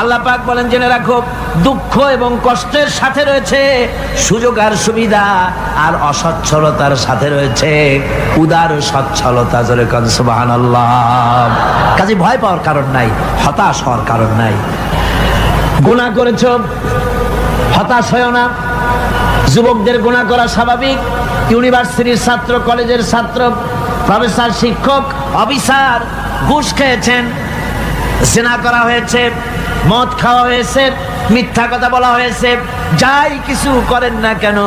আল্লাহ পাক বলেন, জেনে রাখো দুঃখ এবং কষ্টের সাথে রয়েছে সুযোগ আর সুবিধা, আর অসচ্ছলতার সাথে রয়েছে উদার সচ্ছলতা। জোরে কোন সুবহানাল্লাহ। কাজে ভয় পাওয়ার কারণ নাই, হতাশ হওয়ার কারণ নাই। গুনাহ করেছো, হতাশ হয়ো না। যুবকদের গুনাহ করা স্বাভাবিক। ইউনিভার্সিটির ছাত্র, কলেজের ছাত্র, প্রফেসর, শিক্ষক, অফিসার ঘুষ খেয়েছেন, জিনা করা হয়েছে, মদ খাওয়া হয়েছে, মিথ্যা কথা বলা হয়েছে, যাই কিছু করেন না কেন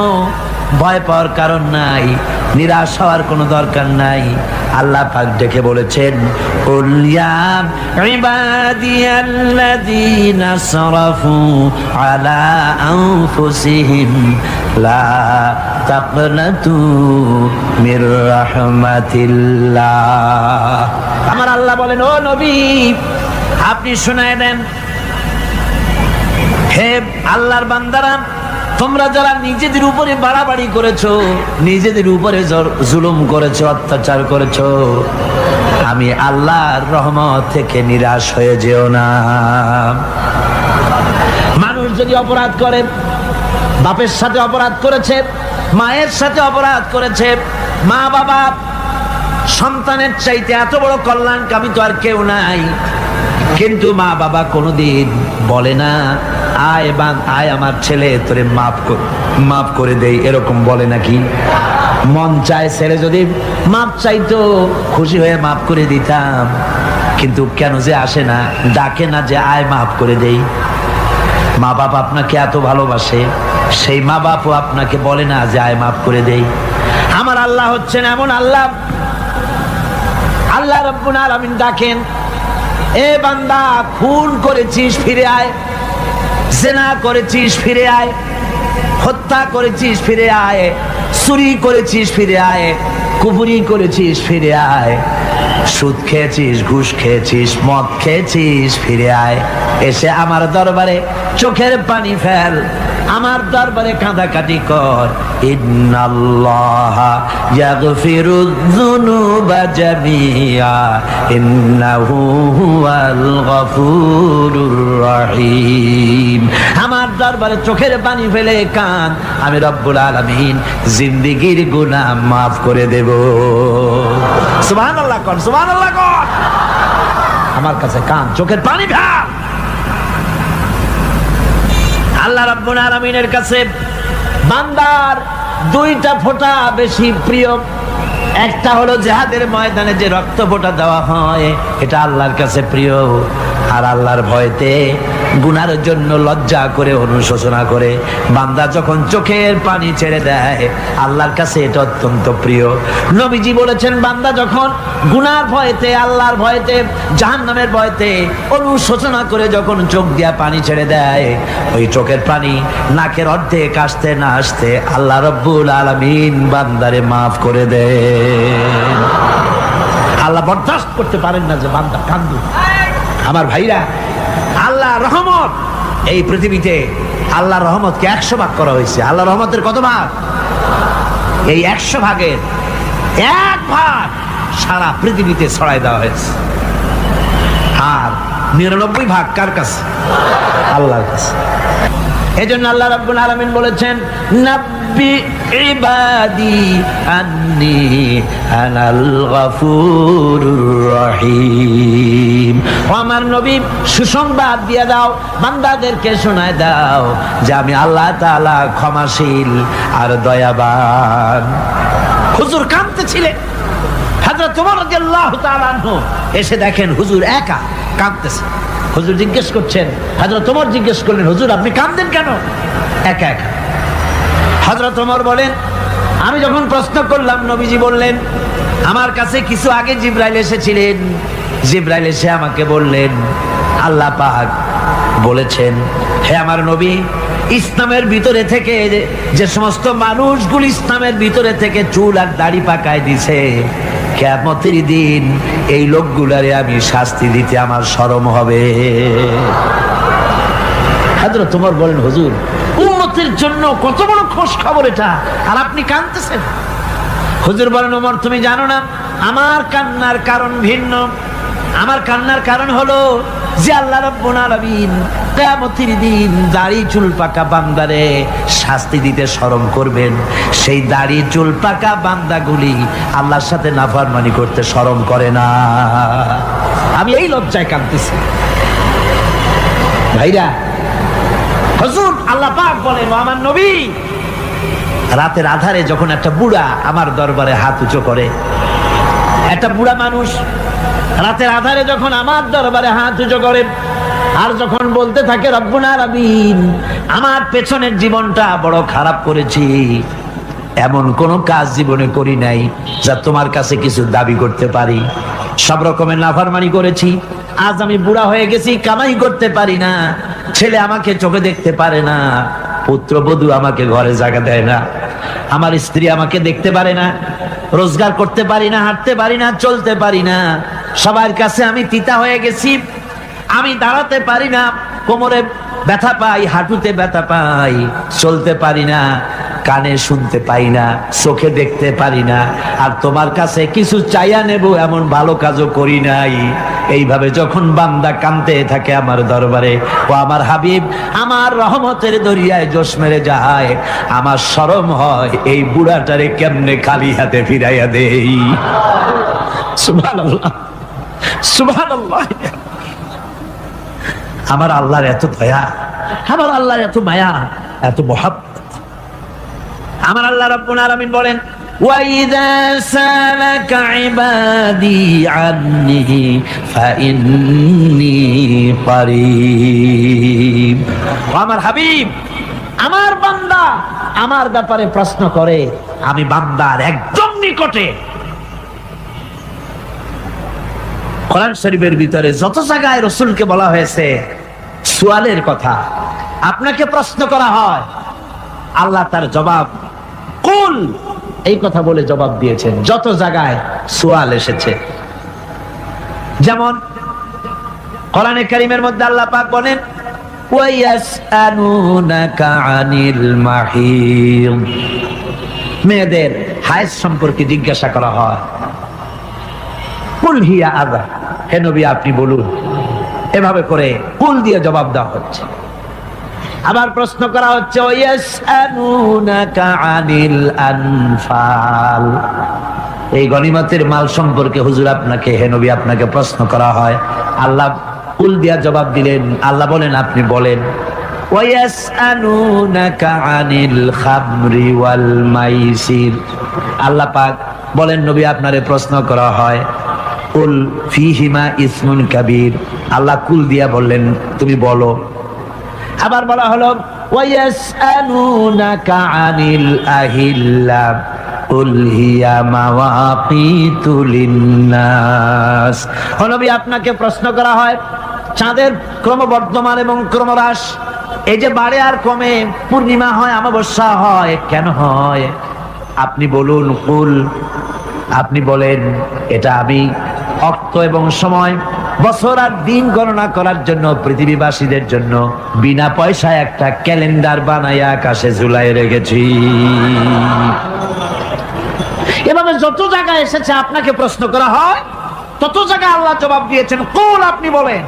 ভয় পাওয়ার কারণ নাই, নিরাশ হওয়ার কোনো দরকার নাই। আল্লাহ পাক ডেকে বলেছেন, কুল ইয়া ইবাদিয়াল্লাযীনা আসরাফু আলা আনফুসিহিম লা তাকনাতু মির রাহমাতিল্লাহ। আমার আল্লাহ বলেন, ও নবী আপনি শোনায় দেন, হে আল্লাহর বান্দারা, তোমরা যারা নিজেদের উপরে বাড়াবাড়ি করেছো, নিজেদের উপরে জুলুম করেছো, অত্যাচার করেছো, আমি আল্লাহর রহমত থেকে নিরাশ হয়ে যেও না। মানুষ যদি অপরাধ করে, বাপের সাথে অপরাধ করেছে, মায়ের সাথে অপরাধ করেছে, মা বাবা সন্তানের চাইতে এত বড় কল্যাণকামী তো আর কেউ নাই, কিন্তু মা বাবা কোনোদিন বলে না আয় আমার ছেলে তোরে মাফ করে দেই, এরকম বলে নাকি? মন চায় ছেলে যদি মাপ চাইতো, খুশি হয়ে মাফ করে দিতাম, কিন্তু কেন যে আসে না, ডাকে না যে আয় মাফ করে দেই। মা বাপ আপনাকে এত ভালোবাসে, সেই মা বাপও আপনাকে বলে না যে আয় মাফ করে দেই। আমার আল্লাহ হচ্ছেন এমন আল্লাহ, আল্লাহ রাব্বুল আলামিন ডাকেন, এ বান্দা খুন করেছিস ফিরে আয়, জিনা করেছিস ফিরে আয়, হত্যা করেছিস ফিরে আয়, চুরি করেছিস ফিরে আয়, কুফরি করেছিস ফিরে আয়, সুদ খেয়েছিস, ঘুষ খেয়েছিস, মদ খেয়েছিস ফিরে আয়, এসে আমার দরবারে চোখের পানি ফেল, আমার দরবারে কাঁদাকাটি কর। ইন্নাল্লাহা ইয়াগফিরুয যুনুবা জামিআ ইন্নাহু হুয়াল গফুরুর রহিম। আমার দরবারে চোখের পানি ফেলে কান, আমি রব্বুল আলামিন জিন্দেগীর গুনাহ মাফ করে দেব। সুবহানাল্লাহ কোন, সুবহানাল্লাহ কোন। আমার কাছে কান, চোখের পানি ফেল। আল্লাহ রাব্বুল আলামিনের কাছে বান্দার দুইটা ফোঁটা বেশি প্রিয়। একটা হলো জিহাদের ময়দানে যে রক্ত ফোঁটা দেওয়া হয়, এটা আল্লাহর কাছে প্রিয়। আর আল্লাহর ভয়তে গুনার জন্য লজ্জা করে, অনুশোচনা করে বান্দা যখন চোখের পানি ছেড়ে দেয়, আল্লাহর কাছে এটা অত্যন্ত প্রিয়। নবীজি বলেছেন, বান্দা যখন গুনার ভয়তে, আল্লাহর ভয়তে, জাহান্নামের ভয়তে অনুশোচনা করে যখন চোখ দিয়া পানি ছেড়ে দেয়, ওই চোখের পানি নাকের অর্ধেক আসতে না আসতে আল্লাহ রাব্বুল আলামিন বান্দারে মাফ করে দেন। আল্লাহ বরদাস্ত করতে পারেন না যে বান্দা কান্দুক। আমার ভাইরা, আল্লাহ রহমত, এই পৃথিবীতে আল্লাহ রহমতকে 100 ভাগ করা হয়েছে। আল্লাহ রহমতের কত ভাগ? এই 100 ভাগের 1 ভাগ সারা পৃথিবীতে ছড়াই দেওয়া হয়েছে। আর 99 ভাগ কার কাছে? আল্লাহর কাছে। এজন্য আল্লাহ রাব্বুল আলামিন বলেছেন, নাব্বি ইবাদি আন্নি আনাল গফুরুর রহিম। আমার নবী সুসংবাদ দিয়ে দাও, বান্দাদেরকে শোনায় দাও যে আমি আল্লাহ তাআলা ক্ষমাশীল আর দয়াবান। হুজুর কাঁদতেছিলেন, হযরত ওমর রাদিয়াল্লাহু তাআলা আনহু এসে দেখেন হুজুর একা কাঁদতেছে। হুজুর জিজ্ঞেস করছেন, হযরত ওমর জিজ্ঞেস করলেন, হুজুর আপনি কাঁদেন কেন একা একা? হযরত ওমর বলেন, আমি যখন প্রশ্ন করলাম, নবীজি বললেন, আমার কাছে কিছু আগে জিবরাইল এসেছিলেন। জিবরাইল এসে আমাকে বললেন, আল্লাহ পাক বলেছেন, হে আমার নবী, ইসলামের ভিতরে থেকে যে সমস্ত মানুষগুলো ইসলামের ভিতরে থেকে চুল আর দাড়ি পাকায় দিছে, কিয়ামতের দিন এই লোকগুলারে আমি শাস্তি দিতে আমার শরম হবে। হযরত ওমর বলেন, হুজুর উম্মতের জন্য কত বড় খোশ খবর এটা, আর আপনি কাঁদতেছেন। হুজুর বলেন, ওমর তুমি জানো না আমার কান্নার কারণ ভিন্ন। আমার কান্নার কারণ হলো যে আল্লাহ রাব্বুল আলামিন কিয়ামতের দিন দাড়ি চুল পাকা বান্দারে শাস্তি দিতে শরম করবেন, সেই দাড়ি চুল পাকা বান্দাগুলি আল্লাহর সাথে নাফরমানি করতে শরম করে না। আমি এই লজ্জায় কাঁদতেছি ভাইরা। হুজুর আল্লাহ পাক বলেন, আমার নবী রাতের আধারে যখন একটা বুড়া আমার দরবারে হাত উঁচু করে, একটা বুড়া মানুষ রাতের আধারে যখন আমার দরবারে হাত উঁচু করে আর যখন বলতে থাকে রব্বুল আলামিন আমার পেছনের জীবনটা বড় খারাপ করেছি, এমন কোন কাজ জীবনে করি নাই যা তোমার কাছে কিছু দাবি করতে পারি, সব রকমের নাফরমানি করেছি, আজ আমি বুড়া হয়ে গেছি, কামাই করতে পারি না, ছেলে আমাকে চোখে দেখতে পারে না, পুত্রবধূ আমাকে ঘরে জায়গা দেয় না, আমার স্ত্রী আমাকে দেখতে পারে না, রোজগার করতে পারি না, হাঁটতে পারি না, চলতে পারি না, সবার কাছে আমি তিতা হয়ে গেছি, আমি দাঁড়াতে পারি না, কোমরে ব্যথা পাই, হাঁটুতে ব্যথা পাই, চলতে পারি না, কানে শুনতে পাই না, চোখে দেখতে পারি না, আর তোমার কাছে কিছু চাইয়া নেব এমন ভালো কাজও করি নাই। এইভাবে যখন বান্দা কাঁদতে থাকে আমার দরবারে, ও আমার হাবিব আমার রহমতের দরিয়ায় জোশ মেরে যায়, আমার শরম হয় এই বুড়াটারে কেমনে খালি হাতে ফিরাইয়া দেই। সুবহানাল্লাহ, সুবহানাল্লাহ। আমার আল্লাহর এত দয়া, আমার আল্লাহর এত মায়া, এত মহব্বত। আমার আল্লাহ রাব্বুল আলামিন বলেন, وَإِذَا سَأَلَكَ عِبَادِي عَنِّي فَإِنِّي قَرِيبٌ। আমার হাবিব আমার বান্দা আমার ব্যাপারে প্রশ্ন করে, আমি বান্দার একদম নিকটে। কোরআন শরীফের ভিতরে যত জায়গায় রাসূলকে বলা হয়েছে সুয়ালের কথা, আপনাকে প্রশ্ন করা হয়, আল্লাহ তার জবাব কুল এই কথা বলে জবাব দিয়েছেন। যত জায়গায় সুয়াল এসেছে, যেমন কোরআনে কারীমের মধ্যে আল্লাহ পাক বলেন, ওয়ায়াসআলুনাকা আনিল মাহিদ, মেয়েদের হায়েজ সম্পর্কে জিজ্ঞাসা করা হয়, কুল হিয়া আযা, হে নবী আপনি বলুন। এভাবে করে কুল দিয়ে জবাব দেওয়া হচ্ছে। আবার প্রশ্ন করা হচ্ছে, ওয়ায়াসআলুনাকা আনিল আনফাল, এই গনিমতের মাল সম্পর্কে হুজুর আপনাকে, হে নবী আপনাকে প্রশ্ন করা হয়। আল্লাহ কুল দিয়া জবাব দিলেন, আল্লাহ বলেন আপনি বলেন। ওয়ায়াসআলুনাকা আনিল খামরি ওয়াল মাইসির, আল্লাহ পাক বলেন নবী আপনারে প্রশ্ন করা হয়, কুল ফীহিমা ইসমুন কাবীর, আল্লাহ কুল দিয়া বললেন তুমি বলো। আবার বলা হলো, ওয়ায়াসআলুনাকা আনিল আহিল্লা কুল হিয়া মাওয়াকিতু লিন্নাস, ও নবী আপনাকে প্রশ্ন করা হয় চাঁদের ক্রমবর্ধমান এবং ক্রমহ্রাস, এই যে বাড়ে আর কমে, পূর্ণিমা হয় অমাবস্যা হয়, কেন হয় আপনি বলুন। কুল, আপনি বলেন এটা আমি অক্ত এবং সময়, বছর আর দিন গণনা করার জন্য পৃথিবীবাসীদের জন্য বিনা পয়সায় একটা ক্যালেন্ডার বানাইয়া আকাশে ঝুলাই রেখেছি। এভাবে যত জায়গায় এসেছে আপনাকে প্রশ্ন করা হয়, তত জায়গায় আল্লাহ জবাব দিয়েছেন কুল আপনি বলেন।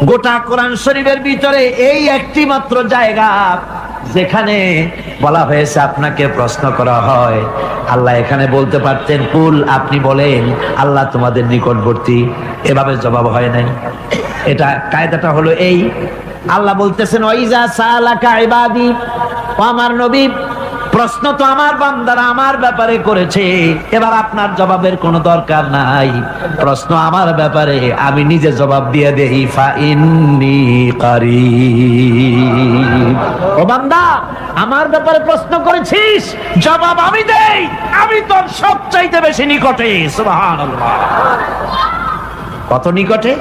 গোটা কোরআন শরীফের ভিতরে এই একটি মাত্র জায়গা যেখানে বলা হয়েছে আপনাকে প্রশ্ন করা হয়, আল্লাহ এখানে বলতে পারতেন কুল আপনি বলেন, আল্লাহ তোমাদের নিকটবর্তী, এভাবে জবাব হয় নাই। এটা কায়দাটা হলো এই, আল্লাহ বলতেছেন ওয়াইজা সালাকা ইবাদি, ও আমার নবী প্রশ্ন তো আমার বান্দারা আমার ব্যাপারে করেছে, এবার আপনার জবাবের কোনো দরকার নাই, প্রশ্ন আমার ব্যাপারে আমি নিজে জবাব দিয়ে দেই, ফাইন্নী কারীব। ও বান্দা আমার ব্যাপারে প্রশ্ন করেছিস, জবাব আমি দেই, আমি তোর সবচাইতে বেশি নিকটে। সুবহানাল্লাহ, কত নিকটে?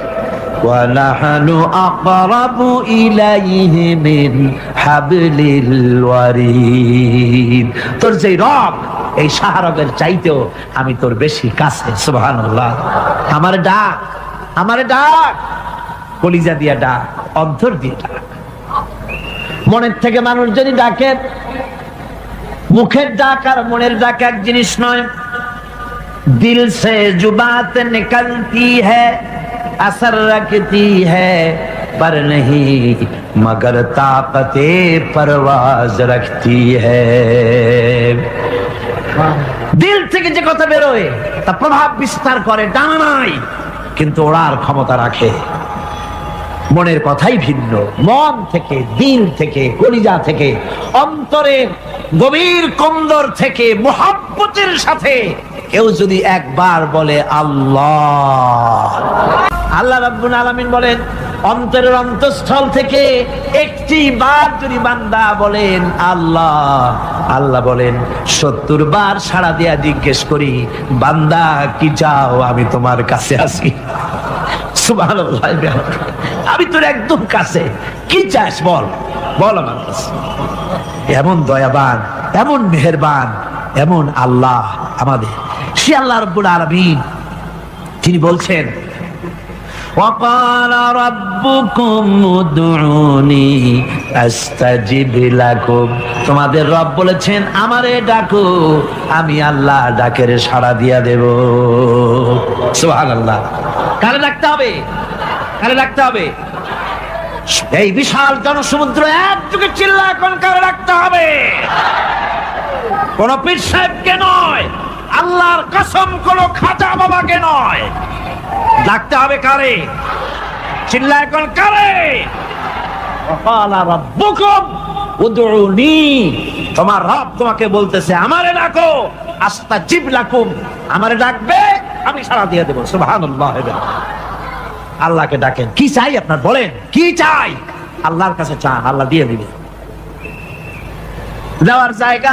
وَنَحْنُ أَقْرَبُ إِلَيْهِ مِنْ حَبْلِ الْوَرِيدِ, তোর যে রব এই শাহরগের চাইতেও আমি তোর বেশি কাছে। সুবহানাল্লাহ, আমার ডাক, আমার ডাক কলিজা দিয়া ডাক, অন্তর দিয়ে ডাক। মনের থেকে মানুষ যদি ডাকে, মুখের ডাক আর মনের ডাক এক জিনিস নয়। দিল সে জুবাত নিকলতি হ্যায় असर रखती है पर नहीं मगर ताकते परवाज रखती है। দিল থেকে যে কথা বেরোয় তা প্রভাব বিস্তার করে, ডানা নাই কিন্তু ওড়ার ক্ষমতা রাখে। মনের কথাই ভিন্ন, মন থেকে, দিল থেকে, কলিজা থেকে, অন্তরের গভীর কন্দর থেকে মুহাব্বতের সাথে কেউ যদি একবার বলে আল্লাহ, আল্লাহ রাব্বুল আলামিন বলেন অন্তরের অন্তঃস্থল থেকে একটি বার যদি বান্দা বলেন আল্লাহ, আল্লাহ বলেন 70 বার সাড়া দিয়া জিজ্ঞেস করি বান্দা কি চাও, আমি তোমার কাছে আছি। সুবহানাল্লাহ, আমি তোর একদম কাছে, কি চাস বল, বল আমার কাছে। এমন দয়াবান, এমন মেহেরবান, এমন আল্লাহ আমাদের, সে আল্লাহ রাব্বুল আলামিন তিনি বলছেন وقال ربكم ادعوني استجب لكم, তোমাদের রব বলেছেন আমারে ডাকো, আমি আল্লাহ ডাকের সাড়া দিয়া দেব। সুবহানাল্লাহ। কারে ডাকতে হবে, কারে ডাকতে হবে? এই বিশাল জনসমুদ্র একযোগে চিল্লায় কোন কারে ডাকতে হবে? কোন পীর সাহেবকে নয়, আল্লাহর কসম কোন খাজা বাবাকে নয়, ডাকতে হবে কারে? চিল্লায় কোন কারে? ওয়াকালা রাব্বুকুম উদউনি, তোমার রব তোমাকে বলতেছে আমারে ডাকো, আস্তাজিব লাকুম, আমারে ডাকবে আমি সাড়া দিয়ে দেব। সুবহানাল্লাহ। আল্লাহকে ডাকেন, কি চাই আপনার বলেন, কি চাই? আল্লাহর কাছে চান, আল্লাহ দিয়ে দিবে। দেওয়ার জায়গা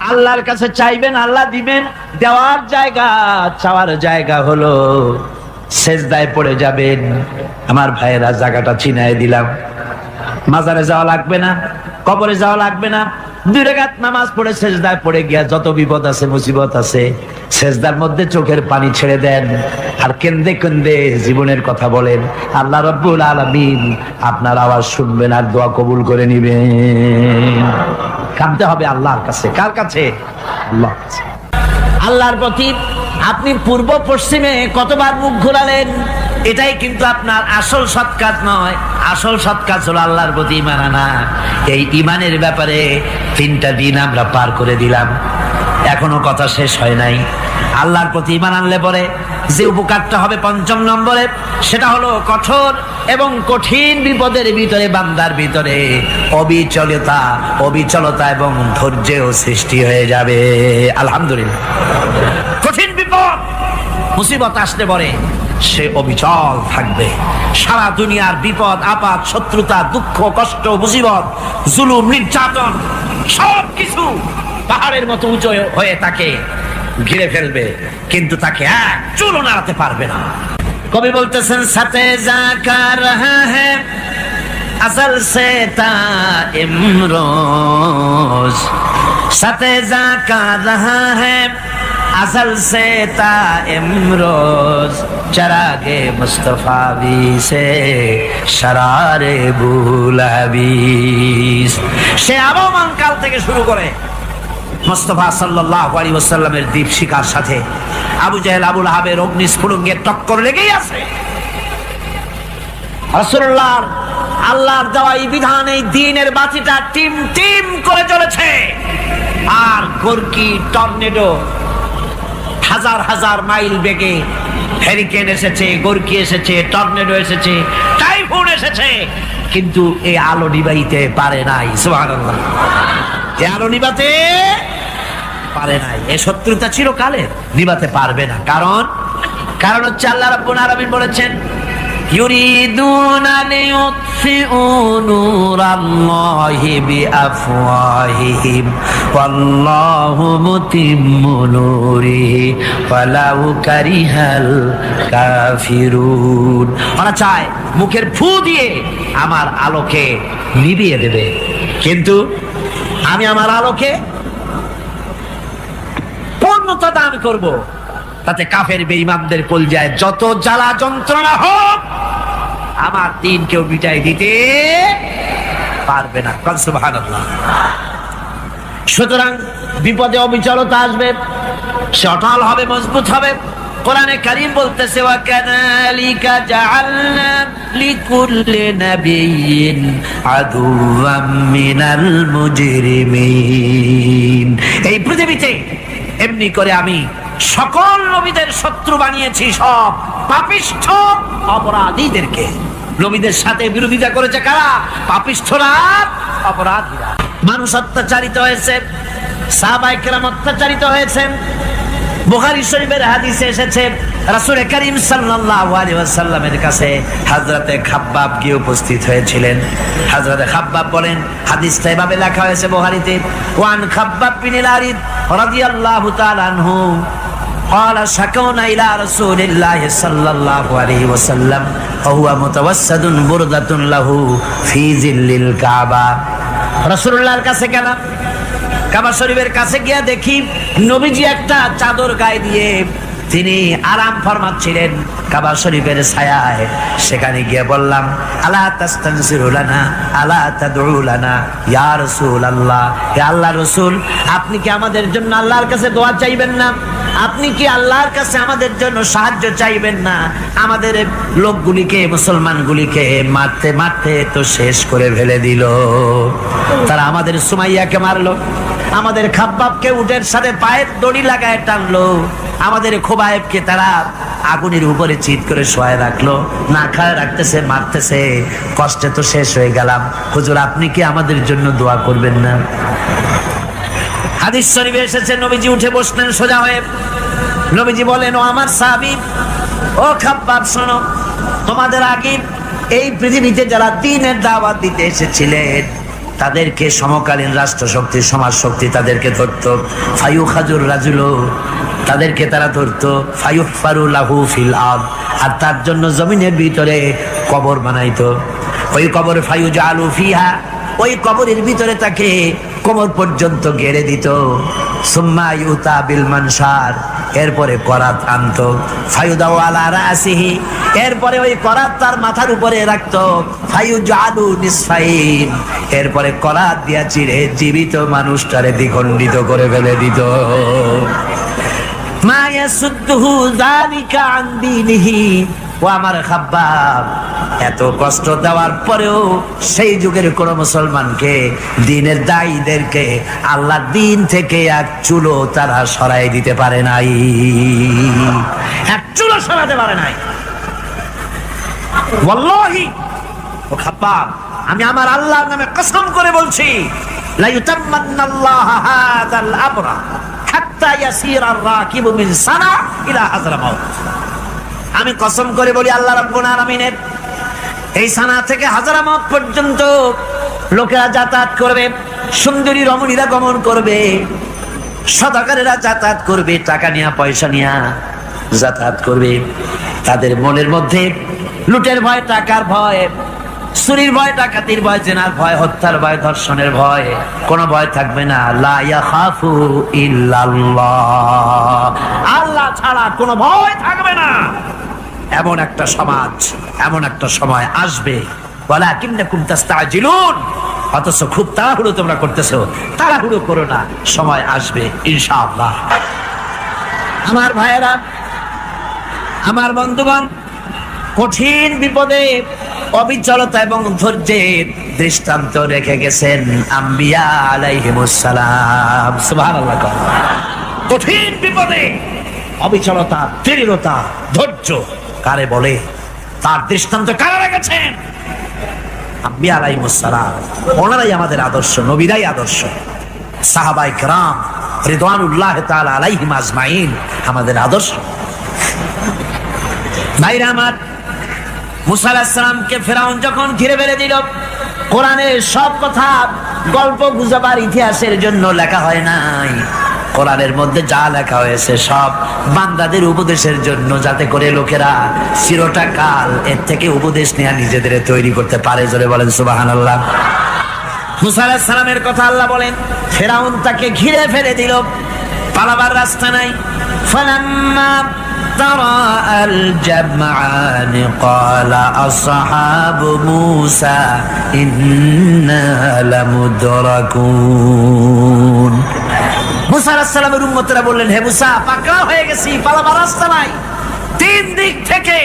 আল্লাহর কাছে চাইবেন, আল্লাহ দিবেন। দেওয়ার জায়গা, চাওয়ার জায়গা হলো সেজদায় পড়ে যাবেন। আমার ভাইয়েরা জায়গাটা চিনায় দিলাম, মাজারে যাওয়া লাগবে না, কবরে যাওয়া লাগবে না, 2 রাকাত নামাজ পড়ে সেজদায় পড়ে গিয়া যত বিপদ আছে মুসিবত আছে সেজদার মধ্যে চোখের পানি ছেড়ে দেন আর কেন্দে কেন্দে জীবনের কথা বলেন। আল্লাহ রাব্বুল আলামিন আপনার আওয়াজ শুনবেন আর দোয়া কবুল করে নিবেন। কাঁদতে হবে আল্লাহর কাছে। কার কাছে? আল্লাহর কাছে। আল্লাহর প্রতি আপনি পূর্ব পশ্চিমে কতবার মুখ ঘোরালেন, এটাই কিন্তু আপনার আসল সৎ কাজ নয়। আসল সৎ কাজ হলো আল্লাহর প্রতি ঈমান আনা। এই ঈমানের ব্যাপারে 3টা দিন আমরা পার করে দিলাম, এখনো কথা শেষ হয় নাই। আল্লাহর প্রতি ঈমান আনলে পরে যে উপকারটা হবে 5ম নম্বরে, সেটা হলো কঠোর এবং কঠিন বিপদের ভিতরে বান্দার ভিতরে অবিচলতা এবং ধৈর্যের সৃষ্টি হয়ে যাবে। আলহামদুলিল্লাহ। কঠিন বিপদ মুসিবত আসলে পরে সে অবিচল থাকবে। সারা দুনিয়ার বিপদ আপদ, শত্রুতা, দুঃখ, কষ্ট, মুসিবত, জুলুম, নির্যাতন সবকিছু পাহাড়ের মতো উঁচু হয়ে তাকে ঘিরে ফেলবে, কিন্তু তাকে এক চুলও নাড়াতে পারবে না। কবি বলতেছেন সাথে জাকা রহা হ্যায় আসল সে তা ইমরোজ, সাথে জাকা রহা হ্যায় আসল সে তা ইমরোজ, চরাগে মুস্তফাবি সে শরারে বুলাবিস। সে আবহমান কাল থেকে শুরু করে মুস্তাফা সাল্লাল্লাহু আলাইহি ওয়াসাল্লামের দীপশিখার সাথে আবু জাহেল, আবু লাহাবের অগ্নিস্ফুলিঙ্গের টক্কর লেগেই আছে। রাসূলুল্লাহর আল্লাহর দেওয়া এই বিধান, এই দ্বীনের বাতিটা টিম টিম করে চলেছে। আর গর্কি, টর্নেডো, হাজার হাজার মাইল বেগে হেরিকেন এসেছে, গর্কি এসেছে, টর্নেডো এসেছে, টাইফুন এসেছে, কিন্তু এই আলো নিবাইতে পারে নাই। সুবহানাল্লাহ। এই আলো নিবাতে পারে নাই। এই শত্রুতা চিরকালের, নিবাতে পারবে না। কারণ হচ্ছে আল্লাহ রাব্বুল আলামিন বলেছেন ইউরিদুনা লিইউতফিউ নূরাল্লাহি বিআফওয়াহিহিম ওয়াল্লাহু মুতিম্মু নূরিহি ওয়ালাউ কারিহাল কাফিরুন। ওরা চায় মুখের ফু দিয়ে আমার আলোকে নিভিয়ে দেবে, কিন্তু আমি আমার আলোকে পূর্ণতা দান করব। তাতে কাফের বেঈমানদের কলজায় যত জ্বালা যন্ত্রণা হোক, আমার দ্বীন কেউ মিটাই দিতে পারবে না। সুবহানাল্লাহ। সুতরাং বিপদে অবিচলতা আসবে, সে অটল হবে, মজবুত হবে। কোরআনে কারীম বলতেছে ওয়া কাযালিকা জাআলনা লিকুল্লি নাবিয়্যিন আদুওয়াম মিনাল মুজরিমিন। এই পৃথিবীতে এমনি করে আমি সকল নবীদের শত্রু বানিয়েছি, সব পাপিষ্ঠ অপরাধীদেরকে। নবীদের সাথে বিরোধিতা করেছে কারা? পাপিষ্ঠরা, অপরাধীরা। মানুষ অত্যাচারিত হয়েছে, সাহাবায়ে কেরাম অত্যাচারিত হয়েছেন। বুখারী শরীফের হাদিসে এসেছে রাসূল করিম সাল্লাল্লাহু আলাইহি ওয়াসাল্লামের কাছে হযরতে খাব্বাব গিয়ে উপস্থিত হয়েছিলেন। হযরতে খাব্বাব বলেন, হাদিসটা এভাবে লেখা হয়েছে বুখারীতে, ওয়ান খাব্বাব বিন আল-আরিদ রাদিয়াল্লাহু তাআলা আনহু قال شكونا إلى رسول الله صلى الله عليه وسلم وهو متوسد بردة له في ظل الكعبة। রাসূলুল্লাহর কাছে গেলাম, কাবা শরীফের কাছে গিয়ে দেখি নবীজি একটা চাদর গায়ে দিয়ে তিনি আরাম ফরমাচ্ছিলেন কাবা শরীফের ছায়ায়। সেখানে গিয়ে বললাম, আলা তাস্তানসিরু লানা আলা তাদউ লানা ইয়া রাসূলুল্লাহ, হে আল্লাহর রাসূল, আপনি কি আমাদের জন্য আল্লাহর কাছে দোয়া চাইবেন না? আপনি কি আল্লাহর কাছে আমাদের জন্য সাহায্য চাইবেন না? আমাদের লোকগুলিকে, মুসলমানগুলিকে মারতে মারতে তো শেষ করে ফেলে দিল। তারা আমাদের সুমাইয়াকে মারলো, আমাদের খাব্বাবকে উটের সাথে পায়ের দড়ি লাগায় টানলো, আমাদের খোবায়েবকে তারা আগুনের উপরে চিৎ করে শোয়ায় রাখলো, না খায় রাখতেছে, মারতেছে। কষ্টে তো শেষ হয়ে গেলাম, হুজুর আপনি কি আমাদের জন্য দোয়া করবেন না? হাদিস শরীফে এসেছে নবীজি উঠে বসলেন সোজা হয়ে। নবীজি বলেন, ও আমার সাহাবী, ও খাব্বাব শোনো, তোমাদের আগে এই পৃথিবীতে যারা দ্বীনের দাওয়াত দিতে এসেছিলেন তাদেরকে সমকালীন রাষ্ট্রশক্তি, সমাজ শক্তি তাদেরকে ধরতো। ফায়ুখাজুর রাজুলু, তাদেরকে তারা ধরতো। ফায়ুহফারু লাহু ফিল আরদ, আর তার জন্য জমিনের ভিতরে কবর বানাইতো। ওই কবর ফায়ুজালু ফিহা, ওই কবরের ভিতরে তাকে কোমর পর্যন্ত গেড়ে দিত। সুম্মা ইউতা বিল মানশার, এরপরে করাত আনতো। ফায়ুদাউ আলা রাসিহি, এরপরে ওই করাত তার মাথার উপরে রাখতো। ফায়ুজালু নিসফাইন, এরপরে করাত দিয়া চিড়ে জীবিত মানুষটারে দ্বিখণ্ডিত করে ফেলে দিত। মা ইয়াসুদ্দুহু যালিকা আন দীনিহি, ও আমার খাব্বাব, এত কষ্ট দেওয়ার পরেও সেই যুগের কোন মুসলমানকে, দ্বীনের দায়ীদেরকে আল্লাহর দ্বীন থেকে এক চুলো তারা সরাই দিতে পারে নাই, এক চুলো সরাতে পারে নাই। ওয়াল্লাহি, ও খাব্বাব, আমি আমার আল্লাহর নামে কসম করে বলছি, লা ইউতাম্মান্নাল্লাহু হাযাল আমরা হাত্তা ইয়াসিরা আর-রাকিবু মিন সানা ইলা হাযরামাউত। আমি কসম করে বলি, আল্লাহ রাব্বুল আলামিনের এই সানা থেকে হাজারামাউত পর্যন্ত লোকেরা যাতায়াত করবে, সুন্দরী রমণীরা গমন করবে, সদাগরেরা যাতায়াত করবে, টাকা নিয়া পয়সা নিয়া যাতায়াত করবে। তাদের মনের মধ্যে লুটের ভয়, টাকার ভয়, চুরির ভয়, ডাকাতির ভয়, জেনার ভয়, হত্যার ভয়, ধর্ষণের ভয়, কোনো ভয় থাকবে না। লা ইয়াখাফু ইল্লাল্লাহ, আল্লাহ ছাড়া কোনো ভয় থাকবে না। এমন একটা সমাজ, এমন একটা সময় আসবে, ওয়ালাকিন্নাকুম তাস্তাজিলুন, অথচ খুব তাড়াহুড়ো তোমরা করতেছো। তাড়াহুড়ো করো না, সময় আসবে ইনশাআল্লাহ। আমার ভাইয়েরা, আমার বন্ধুগণ, কঠিন বিপদে অবিচলতা এবং ধৈর্যের দৃষ্টান্ত রেখে গেছেন আম্বিয়া আলাইহিমুস সালাম। সুবহানাল্লাহ। কঠিন বিপদে অবিচলতা, দৃঢ়তা, ধৈর্য কারে বলে, তার দৃষ্টান্ত কারা রেখেছেন? আম্বিয়া আলাইহিমুস সালাম। ওনারাই আমাদের আদর্শ, নবীরাই আদর্শ। সাহাবায়ে কেরাম রিদওয়ানুল্লাহ তাআলা আলাইহিম আজমাইন আমাদের আদর্শ। ভাইরা আমার, মুসা আলাইহিস সালামকে ফেরাউন যখন ঘিরে ফেলে দিল, কোরআনের সব কথা গল্প গুজবার ইতিহাসের জন্য লেখা হয় নাই। কোরআনের মধ্যে যা লেখা হয়েছে সব বান্দাদের উপদেশের জন্য, যাতে করে লোকেরা চিরটা কাল এর থেকে উপদেশ নেওয়া নিজেদের তৈরি করতে পারে। জোরে বলেন সুবহানাল্লাহ। মুসা আলাইহিস সালামের কথা আল্লাহ বলেন, ফেরাউন তাকে ঘিরে ফেলে দিল, পালাবার রাস্তা নাই। ফালাম্মা ترى الجمعان قال أصحاب موسى إنا لمدركون। মুসা আলাইহিস সালামের উম্মতরা বললেন, হে মুসা, পাকড়াও হয়ে গেছি, পালাবার রাস্তা নাই। তিন দিক থেকে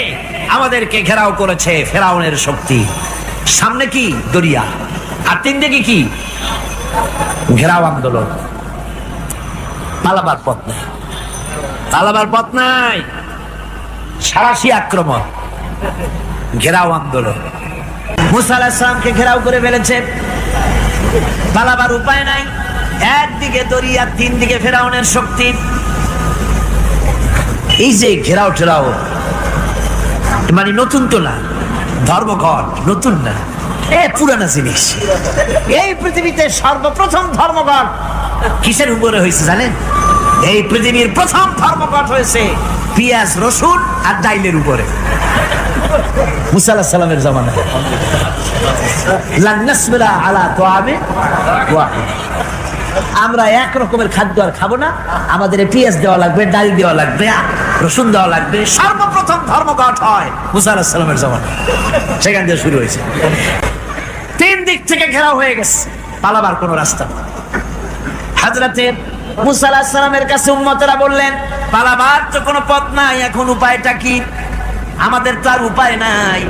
আমাদেরকে ঘেরাও করেছে ফেরাউনের শক্তি। সামনে কি দরিয়া, আর তিন দিকে কি ঘেরাও আন্দোলন। পালাবার পথ নাই, পালাবার পথ নাই, সারাশি আক্রমণ, ঘেরাও আন্দোলন। মুসা আলাইহিস সালামকে ঘেরাও করে ফেলেছে, পালাবার উপায় নাই। একদিকে দরিয়া, তিন দিকে ফেরাউনের শক্তি। এই যে ঘেরাও ঠেরাও মানে নতুন তো না, ধর্মঘট নতুন না, পুরানা জিনিস। এই পৃথিবীতে সর্বপ্রথম ধর্মঘট কিসের উপরে হয়েছে জানেন? এই পৃথিবীর প্রথম ধর্মঘট হয়েছে পেঁয়াজ, রসুন আর ডাইলের উপরে। মুসা আলাইহিস সালামের জামানায় লান নাসবিরা আলা তাআমি ওয়াহিদ, আমরা এক রকমের খাদ্য আর খাবো না, আমাদের পেঁয়াজ দেওয়া লাগবে, ডাল দেওয়া লাগবে, রসুন দেওয়া লাগবে। সর্বপ্রথম ধর্মঘট হয় মুসা আলাইহিস সালামের জামানায়, সেখান থেকে শুরু হয়েছে। তিন দিক থেকে ঘেরাও হয়ে গেছে, পালাবার কোনো রাস্তা নেই। হযরতে মুসা আলাইহিস সালামের কাছে উম্মতেরা বললেন, পালাবার তো কোনো পথ নাই, এখন উপায়টা কি? আমাদের তো আর উপায় নাই।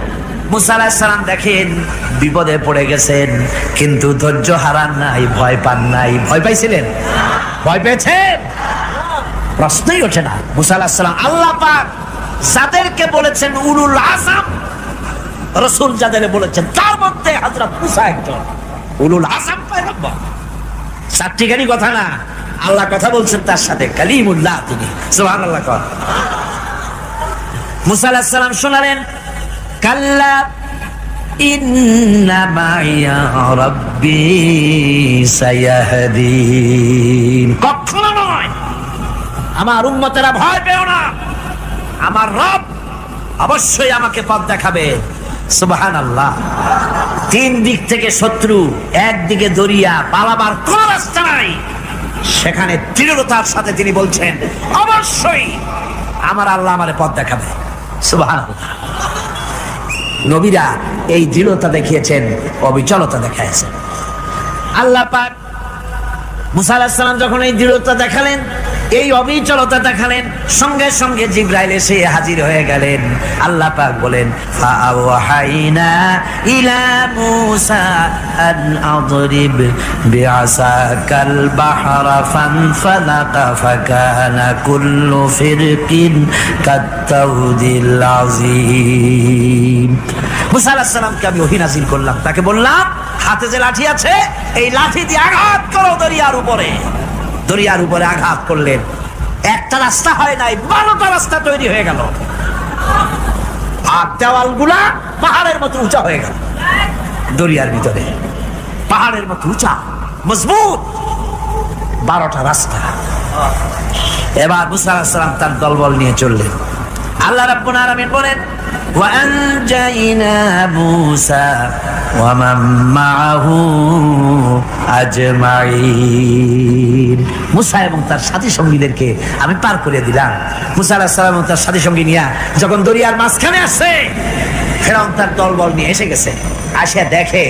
মুসা আলাইহিস সালাম দেখেন বিপদে পড়ে গেছেন, কিন্তু ধৈর্য হারান নাই, ভয় পান নাই। ভয় পাইছিলেন? ভয় পেয়েছেন? প্রশ্নই ওঠে না। মুসা আলাইহিস সালাম আল্লাহ পাক যাদেরকে বলেছেন উলুল আযম, রাসূল যাদের বলেছেন তার মধ্যে হযরত মুসা একজন উলুল আযম পয়গম্বর। চারটিখানি কথা না, আল্লাহ কথা বলছেন তার সাথে, কালিমুল্লাহ তিনি। সুবহানাল্লাহ। মুসা আলাইহিস সালাম শোনালেন, কাল্লা ইন্না মাইয়া রাব্বি সায়াহদিন। কখনো নয়, আমার উম্মতেরা ভয় পেও না, আমার রব অবশ্যই আমাকে পথ দেখাবে। সুবহানাল্লাহ। তিন দিক থেকে শত্রু, একদিকে দরিয়া, পালাবার কোন রাস্তা নাই। সেখানে দৃঢ়তার সাথে তিনি বলছেন, অবশ্যই আমার আল্লাহ আমারে পথ দেখাবে। সুবহানাল্লাহ। নবীরা এই দৃঢ়তা দেখিয়েছেন, অবিচলতা দেখাইছেন। আল্লাহ পাক মুসা আলাইহিস সালাম যখন এই দৃঢ়তা দেখালেন, এই অবিচলতা দেখালেন, সঙ্গে সঙ্গে জিবরাইল এসে হাজির হয়ে গেলেন। আল্লাহ পাক বলেন, ফাআওহাইনা ইলা মুসা আন আদরিব বিআসাকাল বাহরা ফানফালাকা ফাকানা কুল্লু ফিরকিন কাত্তাউদিল আযীম। মুসা আলাইহিস সালামকে আমি ওহী নাযিল করলাম, তাকে বললাম হাতে যে লাঠি আছে, এই লাঠি দিয়ে আঘাত করো দরিয়ার উপরে। দরিয়ার উপরে আঘাত করলেন, একটা রাস্তা হয় নাই, 12টা রাস্তা তৈরি হয়ে গেল। আর দেওয়ালগুলা পাহাড়ের মতো উঁচা হয়ে গেল। দরিয়ার ভিতরে পাহাড়ের মতো উঁচা, মজবুত 12টা রাস্তা। এবার মুসা আলাইহিস সালাম তার দলবল নিয়ে চললেন। আল্লাহ রাব্বুল আলামিন বলেন, وأنجينا موسى ومن معه أجمعين। মুসা এবং তার সাথী সঙ্গীদেরকে আমি পার করে দিলাম। মুসা আলাইহিস সালাম এবং তার সাথী সঙ্গী নিয়ে যখন দরিয়ার মাঝখানে আসছে, ফেরাউন তার দলবল নিয়ে এসে গেছে। আসিয়া দেখে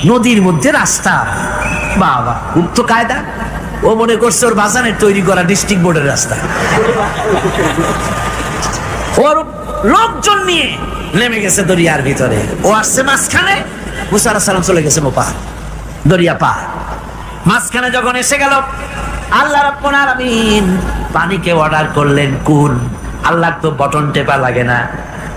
নদীর মধ্যে রাস্তা। বাবা, খুব তো কায়দা। ও মনে করছে ওর বাজানের তৈরি করা ডিস্ট্রিক্ট বোর্ডের রাস্তা। ওর লোকজন নিয়ে নেমে গেছে দরিয়ার ভিতরে, ও আসছে মাঝখানে। মুসা আলাইহিস সালাম চলে গেছে মোপার, দরিয়া পার। মাঝখানে যখন এসে গেল, আল্লাহ রাব্বুল আলামিন পানিকে অর্ডার করলেন কুন। আল্লাহর তো বটন টেপা লাগে না,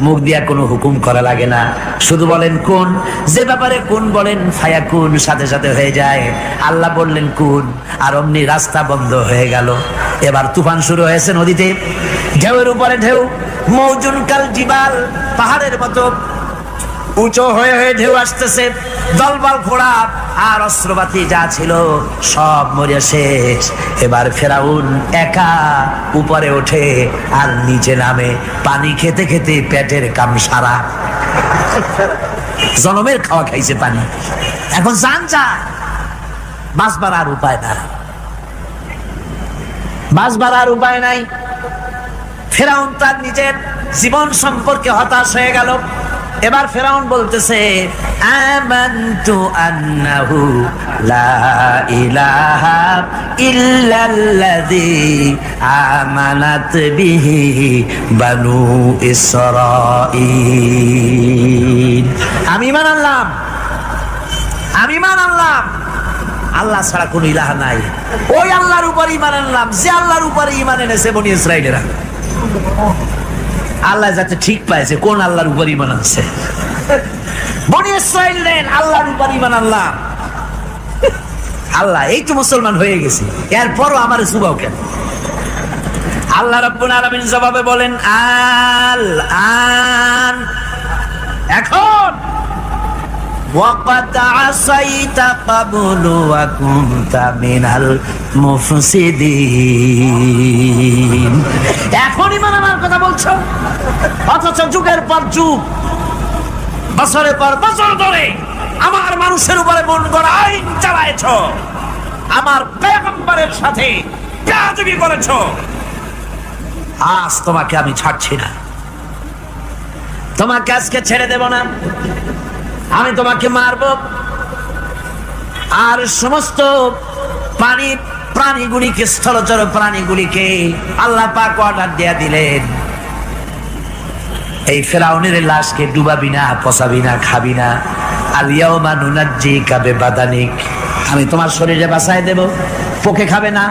মুখ দিয়া কোনো হুকুম করা লাগে না, শুধু বলেন কুন। যে ব্যাপারে কুন বলেন ফায়াকুন, সাথে সাথে হয়ে যায়। আল্লাহ বললেন কুন, আর অমনি রাস্তা বন্ধ হয়ে গেল। এবার তুফান শুরু হয়েছে নদীতে, ঢেউয়ের উপরে ঢেউ, মৌজুন কাল জিবাল, পাহাড়ের মতো উঁচু হয়ে হয়ে ঢেউ আসতেছে। দলবল ঘোড়া আর অস্ত্রপাতি যা ছিল সব মরে শেষ। এবার ফেরাউন একা উপরে ওঠে আর নিচে নামে, পানি খেতে খেতে পেটের কাম সারা। জনমের খাওয়া খাইছে পানি, এখন জান চায়, বাঁচবার আর উপায় নাই, বাঁচবার আর উপায় নাই। ফেরাউন তার নিজের জীবন সম্পর্কে হতাশ হয়ে গেল। এবার ফেরাউন বলতেছে আমানতু আন্নাহু লা ইলাহা ইল্লাল্লাযী আমানাত বিহি বানু ইসরাঈল। আমি ঈমান আনলাম, আমি ঈমান আনলাম আল্লাহ ছাড়া কোনো ইলাহা নাই। ওই আল্লাহর উপর ঈমান আনলাম যে আল্লাহর উপরে ঈমান এনেছে বনি ইসরাঈলেরা। আল্লাহ যাতে ঠিক পাইছে কোন আল্লাহর উপর ঈমান আনছে। বনি ইসরাঈল দেন আল্লাহর উপর ঈমান আনলাম। আল্লাহ এই তো মুসলমান হয়ে গেছি, এরপরও আমার সুবাও কেন? আল্লাহ রাব্বুল আলামিন জবাবে বলেন আল আন, এখন ওয়াকাদ আসাইতা ক্বাবলু ওয়া কুনতা মিনাল মুফসিদিন। এখন ঈমান আনার কথা বলছো, অথচ যুগের পর যুগ, বছরের পর বছর ধরে আমার মানুষের উপরে মন গড়া আইন চালায়েছ, আমার পয়গম্বরের সাথে বেয়াদবি করেছ। আজ তোমাকে আমি ছাড়ছি না, তোমাকে আজকে ছেড়ে দেব না, আমি তোমাকে মারব। আর সমস্ত প্রাণীগুলিকে, স্থলচর প্রাণীগুলিকে আল্লাহ পাক অর্ডার দিয়ে দিলেন, এই ফেরাউনের লাশকে ডুবাবি না, পচাবি না, খাবি না। আলিয়াউমা নুনাজ্জিকা বিবাদানিক, আমি তোমার শরীরে বাঁচায় দেব। পোকে খাবে না,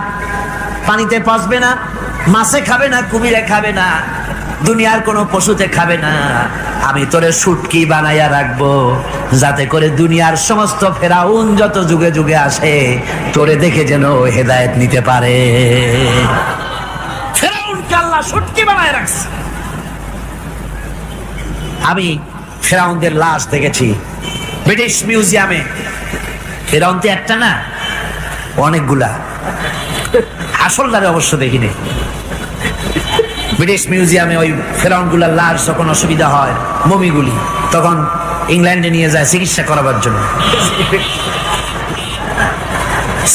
পানিতে পচবে না, মাছে খাবে না, কুমিরে খাবে না, দুনিয়ার কোনো পশুতে খাবে না। আমি তোরে শুটকি বানাইয়া রাখবো, যাতে করে দুনিয়ার সমস্ত ফেরাউন যত যুগে যুগে আসে তোরে দেখে যেন হেদায়েত নিতে পারে। ফেরাউনকে আল্লাহ শুটকি বানায় রাখছে। আমি ফেরাউনদের লাশ দেখেছি ব্রিটিশ মিউজিয়ামে। ফেরাউন তো একটা না, অনেকগুলা। আসলটারে অবশ্য দেখিনি। ব্রিটিশ মিউজিয়ামে ওই ফেরাউনগুলার লাশ যখন অসুবিধা হয়, মমিগুলি, তখন ইংল্যান্ডে নিয়ে যায় চিকিৎসা করাবার জন্য।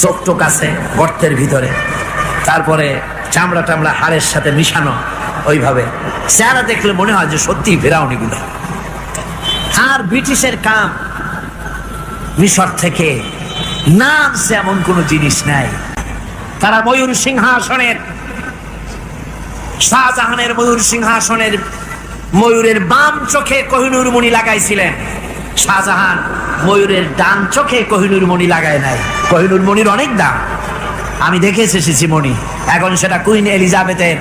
চোখ টোক আছে গর্তের ভিতরে, তারপরে চামড়া টামড়া হাড়ের সাথে মিশানো, ওইভাবে চেহারা দেখলে মনে হয় যে সত্যি ফেরাউনিগুলো। আর ব্রিটিশের কাম, মিশর থেকে নামছে এমন কোন জিনিস নাই। তারা ময়ূর সিংহাসনের, শাহজাহানের ময়ূর সিংহাসনের ময়ূরের বাম চোখে কোহিনূর মণি লাগাইছিলেন। শাহজাহান ময়ূরের ডান চোখে কোহিনূর মণি লাগায় নাই। কোহিনূর মণির অনেক দাম, আমি দেখে এসেছি মণি। এখন সেটা কুইন এলিজাবেথের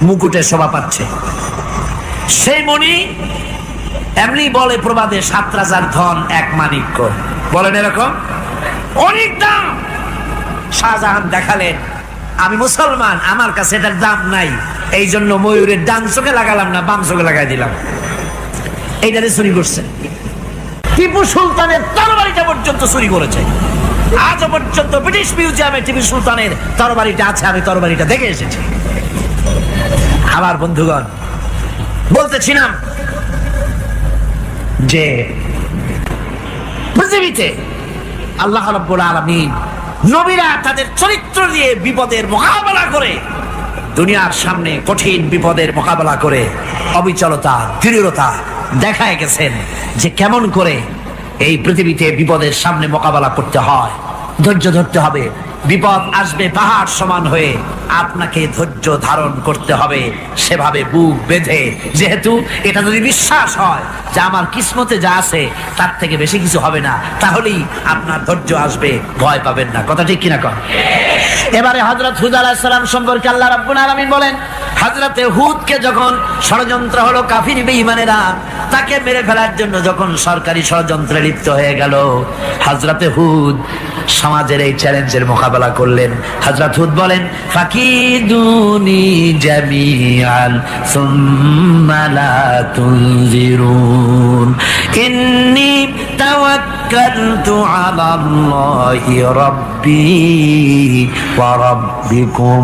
মুকুটে শোভা পাচ্ছে। সেই মণি এমনি বলে প্রবাদে 7 রাজার ধন 1 মাণিক্য, বলেন এরকম অনেক দাম। শাহজাহান দেখালেন আমি মুসলমান, আমার কাছে এটার দাম নাই, এই জন্য ময়ূরের ডান চোখে লাগালাম না, বাম চোখে লাগাই দিলাম। এইটারে চুরি করছে। টিপু সুলতানের তরবারিটা পর্যন্ত চুরি করেছে। আজ পর্যন্ত ব্রিটিশ মিউজিয়ামে টিপু সুলতানের তরবারিটা আছে, আমি তরবারিটা দেখে এসেছি। আমার বন্ধুগণ, বলতেছিলাম যে পৃথিবীতে আল্লাহ রাব্বুল আলামিন নবীরা তাদের চরিত্র দিয়ে বিপদের মোকাবেলা করে, দুনিয়ার সামনে কঠিন বিপদের মোকাবেলা করে অবিচলতা, দৃঢ়তা দেখায় গেছেন যে কেমন করে এই পৃথিবীতে বিপদের সামনে মোকাবেলা করতে হয়। ধৈর্য ধরতে হবে, বিপদ আসবে পাহাড় সমান হয়ে, আপনাকে ধৈর্য ধারণ করতে হবে সেভাবে বুক বেঁধে। যেহেতু এটা যদি বিশ্বাস হয় যে আমার কিসমতে যা আছে তার থেকে বেশি কিছু হবে না, তাহলেই আপনার ধৈর্য আসবে, ভয় পাবেন না। কথা ঠিক কিনা কন? এবারে হযরত হুদ আলাইহিস সালাম সম্পর্কে আল্লাহ রাব্বুল আলামিন বলেন, হযরতে হুদকে যখন ষড়যন্ত্র হলো, কাফির বেঈমানেরা তাকে মেরে ফেলার জন্য যখন সরকারি ষড়যন্ত্রে লিপ্ত হয়ে গেল, হযরতে হুদ সমাজের এই চ্যালেঞ্জের মোকাবেলা করলেন। হযরত হুদ বলেন, ফাকিদুনি জামিআন সুম্মা লা তুনজিরুন ইন্নী তাওয়াক্কালতু আলাল্লাহি রাব্বি ওয়া রাব্বিকুম।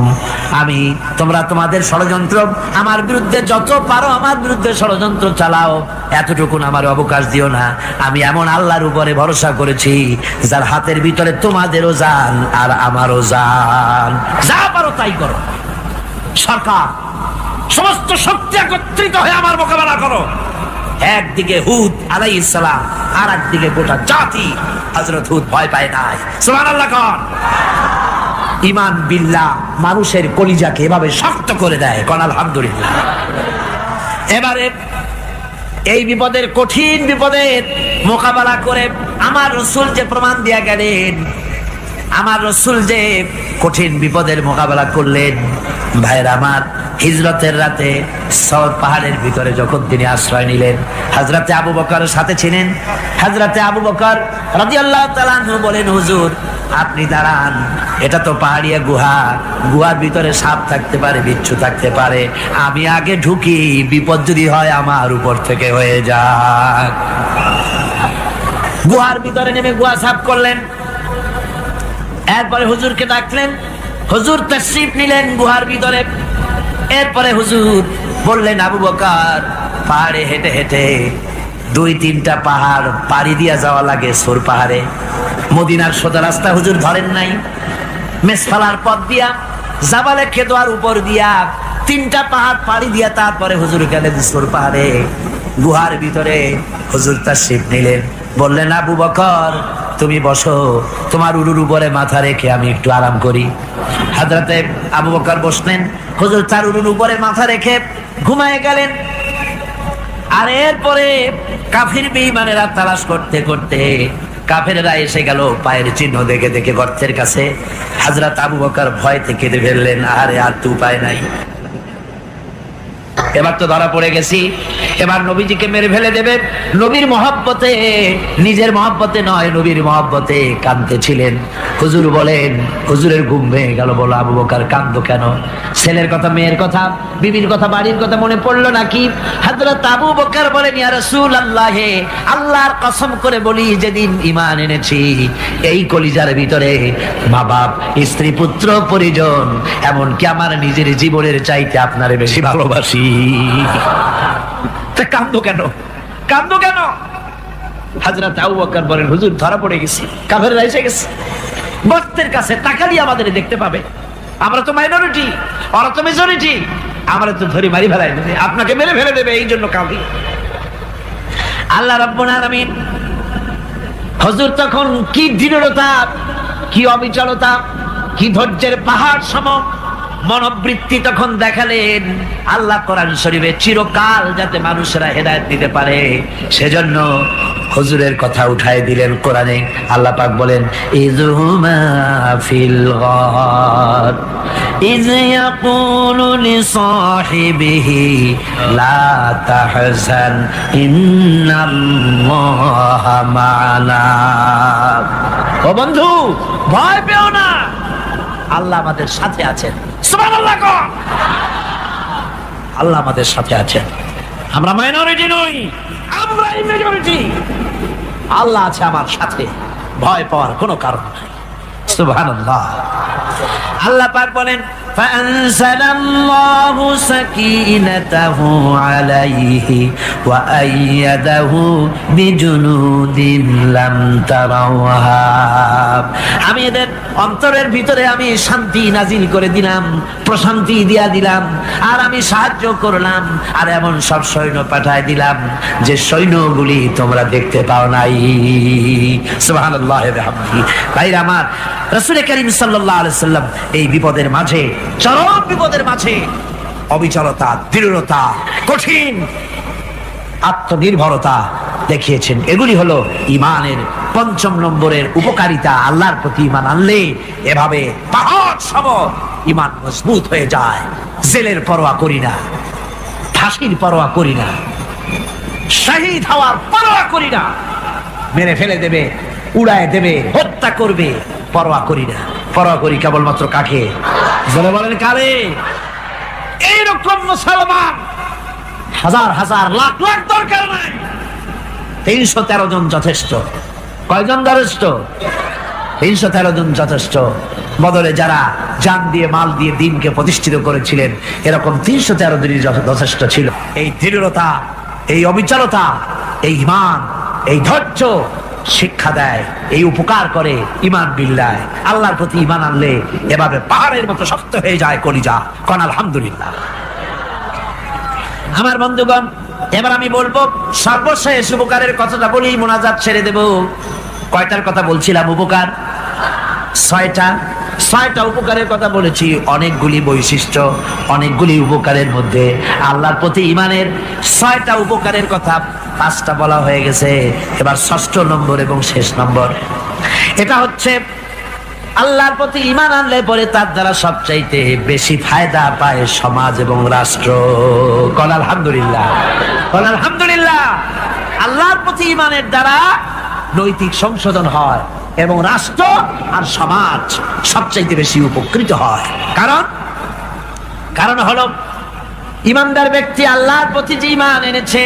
আমি তোমরা তোমাদের ষড়যন্ত্র আমার বিরুদ্ধে যত পারো আমার বিরুদ্ধে ষড়যন্ত্র চালাও, এতটুকুন আমার অবকাশ দিও না। আমি এমন আল্লাহর উপরে ভরসা করেছি যার হাতের ভিতরে তোমাদেরও জান আর আমারও জান। যা পারো তাই করো। সরকার সমস্ত শক্তি একত্রিত হয়ে আমার মোকাবেলা করো। একদিকে হুদ আলাইহিস সালাম, আর একদিকে গোটা জাতি। হযরত হুদ ভয় পায় নাই। সুবহানাল্লাহ কোন। ঈমান বিল্লাহ মানুষের কলিজাকে এভাবে শক্ত করে দেয়। কোন আলহামদুলিল্লাহ। এবারে এই বিপদের, কঠিন বিপদের মোকাবেলা করে আমার রাসূল যে প্রমাণ দিয়া গেলেন, আমার রাসূল যে কঠিন বিপদের মোকাবেলা করলেন, ভাইরা আমার, হিজরতের রাতে সওর পাহাড়ের ভিতরে যখন তিনি আশ্রয় নিলেন, হযরতে আবু বকরের সাথে ছিলেন। হযরতে আবু বকর রাদিয়াল্লাহু তাআলা আনহু বলেন, হুজুর আপনি দাঁড়ান, এটা তো পাহাড়িয়া গুহা, গুহার ভিতরে সাপ থাকতে পারে, বিচ্ছু থাকতে পারে, আমি আগে ঢুকি, বিপদ যদি হয় আমার উপর থেকে হয়ে যাক। গুহার ভিতরে নেমে গুহা সাফ করলেন। এরপরে হুজুরকে ডাকলেন, হুজুর তাশরীফ নিলেন গুহার ভিতরে। এরপরে হুজুর বললেন, আবু বকর, পাহাড়ে হেঁটে হেঁটে 2-3টা পাহাড় পাড়ি দিয়া যাওয়া লাগে সৌর পাহাড়ে। মদিনার সোজা রাস্তা হুজুর ধরেন নাই, মেসফালার পথ দিয়া, জাবালে খেদোয়ার উপর দিয়া 3টা পাহাড় পাড়ি দিয়া তারপরে হুজুর গেলেন সৌর পাহাড়ে। গুহার ভিতরে হুজুর তাশরীফ নিলেন। বললেন, আবু বকর তুমি বসো, তোমার উরুর উপরে মাথা রেখে আমি একটু আরাম করি। হযরতে আবু বকর বসলেন, হুজুর তার উরুর উপরে মাথা রেখে ঘুমায় গেলেন। আর এরপরে কাফির বেঈমানেরা তালাশ করতে করতে কাফেররা এসে গেল পায়ের চিহ্ন দেখে দেখে গর্তের কাছে। হযরত আবু বকর ভয়তে কেঁদে ফেললেন, আরে আর তো উপায় নাই, এবার তো ধরা পড়ে গেছি, এবার নবীজিকে মেরে ফেলে দেবে। নবীর মহব্বতে, নিজের মহব্বতে নয়, নবীর মহব্বতে কাঁদতেছিলেন। হুজুর বলেন, হুজুরের ঘুম ভেঙে গেল। বলো, আবু বকর কাঁদো কেন? ছেলের কথা, মেয়ের কথা, বিবির কথা, বাড়ির কথা মনে পড়লো নাকি? হযরত আবু বকর বলেন, ইয়া রাসূলুল্লাহ, আল্লাহর কসম করে বলি, যেদিন ঈমান এনেছি এই কলিজার ভিতরে মা বাপ, স্ত্রী, পুত্র, পরিজন, এমনকি আমার নিজের জীবনের চাইতে আপনারে বেশি ভালোবাসি। কান্দো কেন? কান্দো কেন? হযরত আবু বকর বলেন, হুজুর ধরা পড়ে গেছি, কাফেররা এসে গেছে, গর্তের কাছে তাকালি আমাদের দেখতে পাবে, আমরা তো মাইনরিটি, ওরা তো মেজরিটি, আমরা তো ধরে মারি ফেলাই দেবে, আপনাকে মেরে ফেলে দেবে, এই জন্য কাঁদি। আল্লাহ রাব্বুল আলামিন, হুজুর তখন কি দৃঢ়তা, কি অবিচলতা, কি ধৈর্যের পাহাড় সম মনোবৃত্তি তখন দেখালেন। আল্লাহ কোরআন শরীফে চিরকাল যাতে মানুষেরা হেদায়েত দিতে পারে, সেজন্য হুজুরের কথা উঠায় দিলেন কোরআনে। আল্লাহ পাক বলেন, ইযহুমা ফিল গার ইয ইয়াকুলু লিসাহিবিহি লা তাহজান ইন্নাল্লাহা মা'ানা। ও বন্ধু, ভয় পেও না, আল্লাহ আমাদের সাথে আছেন। সুবহানাল্লাহ। আল্লাহ আমাদের সাথে আছেন, আমরা মাইনরিটি নই, আমরাই মেজরিটি। আল্লাহ আছে আমার সাথে, ভয় পাওয়ার কোনো কারণ নাই। সুবহানাল্লাহ। আল্লাহ পাক বলেন, ফাআনজালাল্লাহু সাকিনাতাহু আলাইহি ওয়া আইয়াদাহু বিজুনুদিন লাম তারাওহা। আমি এদের অন্তরের ভিতরে আমি শান্তি নাজিল করে দিলাম, প্রশান্তি দিয়া দিলাম, আর আমি সাহায্য করলাম, আর এমন সব সৈন্য পাঠায় দিলাম যে সৈন্যগুলি তোমরা দেখতে পাও নাই। সুবহানাল্লাহ ওয়া বিহামদিহি। ভাইরা আমার, রাসূল কারীম সাল্লাল্লাহু আলাইহি সাল্লাম এই বিপদের মাঝে, চরম বিপদের মাঝে অবিচলতা, দৃঢ়তা, কঠিন আত্মনির্ভরতা দেখিয়েছেন। এগুলি হলো ঈমানের 5ম নম্বরের উপকারিতা। আল্লাহর প্রতি ঈমান আনলে এভাবে পাহাড় সম ঈমান মজবুত হয়ে যায়। জেলের পরোয়া করি না, ফাঁসির পরোয়া করি না, শহীদ হওয়ার পরোয়া করি না, মেরে ফেলে দেবে, উড়ায় দেবে, হত্যা করবে, পরোয়া করি না। পরোয়া করি কেবলমাত্র কাকে? জোরে বলেন কারে? এইরকম মুসলমান হাজার হাজার লাখ লাখ দরকার নাই, 313 জন যথেষ্ট। কয়জন যথেষ্ট? 313 জন যথেষ্ট। বদলে যারা জান দিয়ে, মাল দিয়ে দিনকে প্রতিষ্ঠিত করেছিলেন, এরকম 313 জনই যথেষ্ট ছিল। এই দৃঢ়তা, এই অবিচলতা, এই ঈমান, এই ধৈর্য শিক্ষা দেয়, এই উপকার করে ঈমান বিল্লাহ। আল্লাহর প্রতি ঈমান আনলে এভাবে পাহাড়ের মতো শক্ত হয়ে যায় কলিজা। কোন আলহামদুলিল্লাহ। আমার বন্ধুগণ, এবার আমি বলবো সর্বশেষ উপকারের কথাটা বলি, মোনাজাত ছেড়ে দেব। কয়টার কথা বলছিলাম? উপকার ছয়টা উপকারের কথা বলেছি। অনেকগুলি বৈশিষ্ট্য, অনেকগুলি উপকারের মধ্যে আল্লাহর প্রতি ঈমানের 6টা উপকারের কথা 5টা বলা হয়ে গেছে। এবার 6ষ্ঠ নম্বর এবং শেষ নম্বর, এটা হচ্ছে আল্লাহর প্রতি ঈমান আনলে পরে তার দ্বারা সবচাইতে বেশি ফায়দা পায় সমাজ এবং রাষ্ট্র। বল আলহামদুলিল্লাহ, বল আলহামদুলিল্লাহ। আল্লাহর প্রতি ঈমানের দ্বারা নৈতিক সংশোধন হয় এবং রাষ্ট্র আর সমাজ সবচাইতে বেশি উপকৃত হয়। কারণ হলো ঈমানদার ব্যক্তি আল্লাহর প্রতি যে ঈমান এনেছে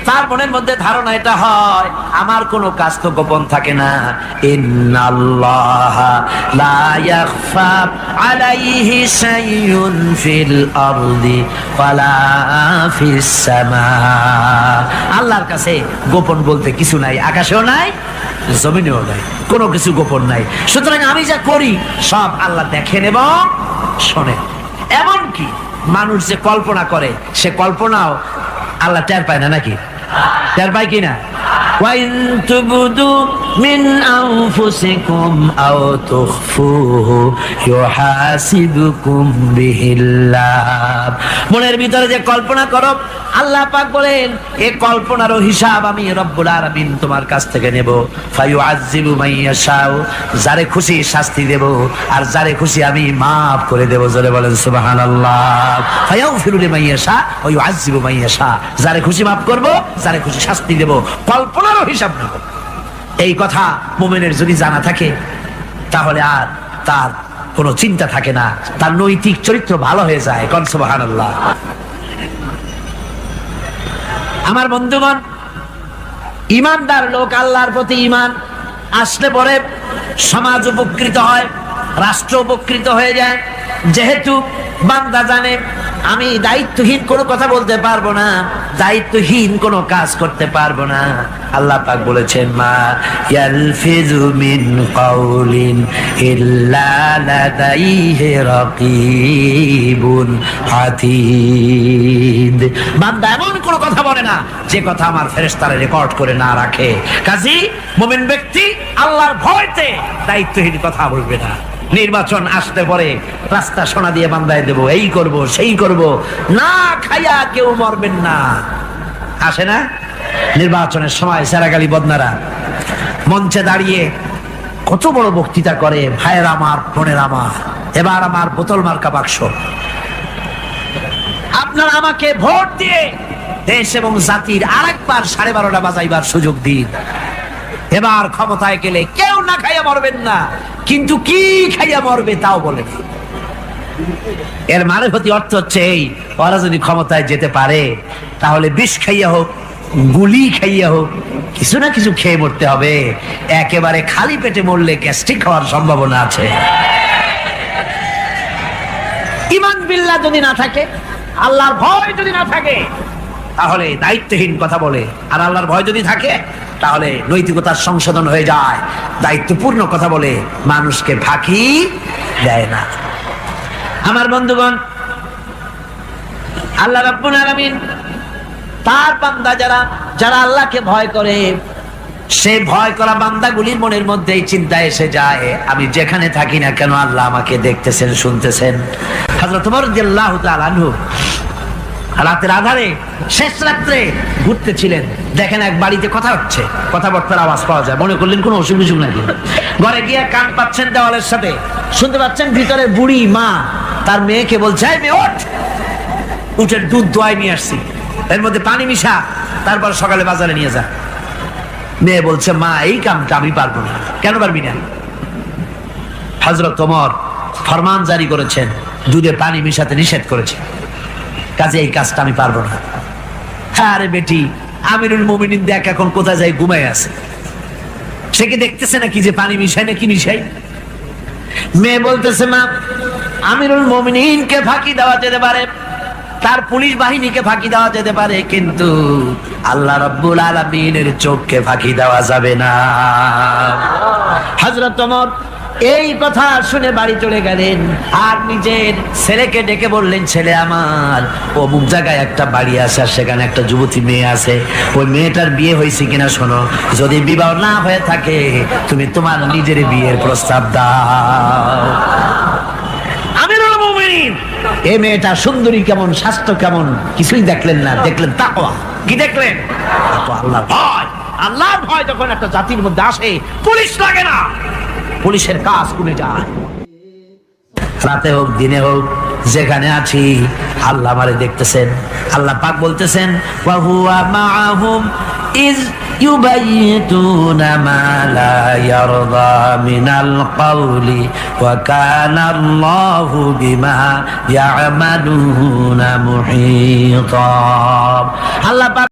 তার মনের মধ্যে ধারণা এটা হয়, আমার কোনো কাজ তো গোপন থাকে না। ইন্নাল্লাহা লা ইয়াখফা আলাইহি শাইউন ফিল আরদি ওয়ালা ফিস সামা। আল্লাহর কাছে গোপন বলতে কিছু নাই, আকাশেও নাই, জমিনেও নাই, কোনো কিছু গোপন নাই। সুতরাং আমি যা করি সব আল্লাহ দেখেন এবং শোনেন। এমনকি মানুষ যে কল্পনা করে সে কল্পনাও আল্লাহ টের পায় না, নাকি টের পায় কিনা? وَإِن تُبْدُوا مِنْ أَنفُسِكُمْ أَوْ تُخْفُوهُ يُحَاسِبْكُم بِهِ اللَّهُ। মনের ভিতরে যে কল্পনা করো, আল্লাহ পাক বলেন এই কল্পনারও হিসাব আমি রব্বুল আলামিন তোমার কাছ থেকে নেব। ফায়ুআযযিবু মান ইয়াশাউ, যারে খুশি শাস্তি দেব আর যারে খুশি আমি maaf করে দেব। জোরে বলেন সুবহানাল্লাহ। ফায়াগফিরু লিমান ইয়াশা ওয়া ইউআযযিবু মান ইয়াশা, যারে খুশি maaf করব, যারে খুশি শাস্তি দেব, কল্পনারও হিসাব নেব। এই কথা মুমিনের যদি জানা থাকে তাহলে আর তার কোনো চিন্তা থাকে না, তার নৈতিক চরিত্র ভালো হয়ে যায়। কোন সুবহানাল্লাহ। আমার বন্ধুগণ, ঈমানদার লোক আল্লাহর প্রতি ঈমান আসলে পরে সমাজ উপকৃত হয়, রাষ্ট্র উপকৃত হয়ে যায়। যেহেতু বান্দা জানে আমি দায়িত্বহীন কোনো কথা বলতে পারবো না, দায়িত্বহীন কোনো কাজ করতে পারবো না। আল্লাহ পাক বলেছেন মা ইয়ালফিযু মিন কাউলিন ইল্লা লাদাইহি রাকীবুন আতীদ। বান্দা এমন কোনো কথা বলে না যে কথা আমার ফেরেশতারা রেকর্ড করে না রাখে। কাজী মুমিন ব্যক্তি আল্লাহর ভয়তে দায়িত্বহীন কথা বলবে না। নির্বাচন আসতে পরে রাস্তা সোনা দিয়ে বান্ধায় দেব, এই করব সেই করব, না খাইয়া কেউ মরবেন না। আসে না নির্বাচনের সময় সেরাগালি বদনারা মঞ্চে দাঁড়িয়ে কত বড় বক্তৃতা করে, ভাইয়ের আমার, বোনের আমার, এবার আমার বোতল মার্কা বাক্স, আপনারা আমাকে ভোট দিয়ে দেশ এবং জাতির আরেকবার 12:30 বাজাইবার সুযোগ দিন। এবার ক্ষমতায় গেলে কেউ না খাইয়া মরবেন না, কিন্তু কি খাইয়া মরবে তাও বলেন। এর মানে প্রতি অর্থ হচ্ছে এই, ওরা যদি ক্ষমতায় যেতে পারে তাহলে বিষ খাইয়া হোক, গুলি খাইয়া হোক, কিছু না কিছু খেয়ে মরতে হবে। একেবারে খালি পেটে মরলে গ্যাস্ট্রিক হওয়ার সম্ভাবনা আছে। ঈমান বিল্লাহ যদি না থাকে, আল্লাহর ভয় যদি না থাকে, তাহলে দায়িত্বহীন কথা বলে। আর আল্লাহর ভয় যদি থাকে তাহলে নৈতিকতার সংশোধন হয়ে যায়, দায়িত্বপূর্ণ কথা বলে, মানুষকে ফাঁকি দেয় না। আমার বন্ধুগণ, আল্লাহ রাব্বুল আলামিন তার বান্দা যারা আল্লাহকে ভয় করে, সেই ভয় করা বান্দাগুলির মনের মধ্যে এই চিন্তা এসে যায়, আমি যেখানে থাকি না কেন আল্লাহ আমাকে দেখতেছেন, শুনতেছেন। হযরত ওমর রাদিয়াল্লাহু তাআলা আনহু রাতের আধারে শেষ রাত্রে ঘুরতেছিলেন, দেখেন এক বাড়িতে কথা হচ্ছে, কথাবার্তার আওয়াজ পাওয়া যায়। মনে করলেন কোনো অসুখ বিসুখ নাকি। ঘরে গিয়ে কান পাচ্ছেন দেওয়ালের সাথে, শুনতে পাচ্ছেন ভিতরে বুড়ি মা তার মেয়েকে বলছে, এই মেয়ে ওঠ, উঠের দুধ দোয়াই নিয়ে আসছি, এর মধ্যে পানি মিশা, তারপর সকালে বাজারে নিয়ে যা। মেয়ে বলছে, মা এই কামটা আমি পারবো না। কেন পারবি না? হযরত ওমর ফরমান জারি করেছেন, দুধে পানি মিশাতে নিষেধ করেছেন, কাজে এই কাজটা আমি পারবো না। আরে বেটি, আমিরুল মুমিনিন দেখ এখন কোথায় যায়, ঘুমায় আছে, সে কি দেখতেছে নাকি যে পানি মিশাই না কি মিশাই? মেয়ে বলতেছে, মা আমিরুল মুমিনিনকে ফাঁকি দেওয়া যেতে পারে, তার পুলিশ বাহিনীকে ফাঁকি দেওয়া যেতে পারে, কিন্তু আল্লাহ রাব্বুল আলামিনের চোখকে ফাঁকি দেওয়া যাবে না। হযরত ওমর এই কথা শুনে বাড়ি চলে গেলেন আর নিজের ছেলেকে ডেকে বললেন, ছেলে আমার, অমুক জায়গায় একটা বাড়ি আছে আর সেখানে একটা যুবতী মেয়ে আছে, ওই মেয়েটার বিয়ে হয়েছে কিনা শোনো, যদি বিবাহ না হয়ে থাকে তুমি তোমার নিজের বিয়ের প্রস্তাব দাও। আমিরুল মুমিনিন এই মেয়েটা সুন্দরী কেমন, স্বাস্থ্য কেমন কিছুই দেখলেন না, দেখলেন তাকওয়া। কি দেখলেন? আল্লাহর ভয়। আল্লাহর ভয় যখন একটা জাতির মধ্যে আসে, পুলিশ লাগে না, পুলিশের কাজ কমে যায়। রাতে হোক দিনে হোক যেখানে আছি আল্লাহ আমারে দেখতেছেন। আল্লাহ পাক বলতেছেন, ওয়া হুয়া মাআহুম ইজ ইউবাইতুনা মা লা ইয়ারদা মিনাল কওলি ওয়া কানা আল্লাহু বিমা ইয়ামালুনা মুহীতা। আল্লাহ